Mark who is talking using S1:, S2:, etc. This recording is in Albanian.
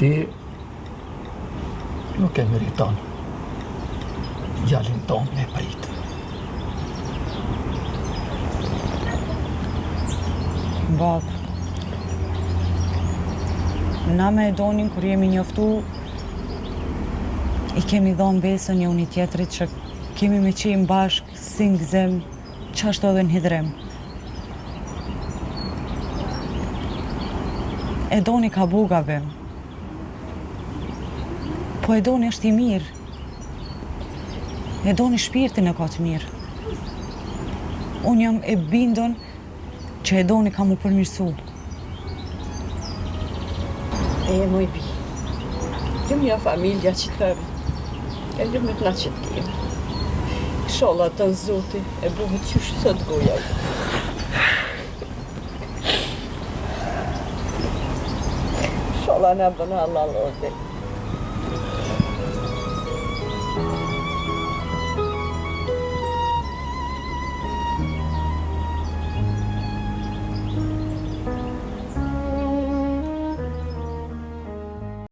S1: Ti nuk e meriton djalin tonë me pritë.
S2: Bab, na me Edonin kur jemi njoftu, i kemi dhonë besën njëri tjetrit që kemi me qenë bashkë si në gzem, qashtu edhe në hidrem. Edoni ka bu gabim, po Edoni është i mirë. Edoni shpirtin e ka të mirë. Unë jam e bindën që Edoni ka mu përmirësu.
S3: E moj bi, jam ja familja që të e lëmët na që të kime. Shola të zoti e buhet që sot goja. Shola në bëna Allah lorde.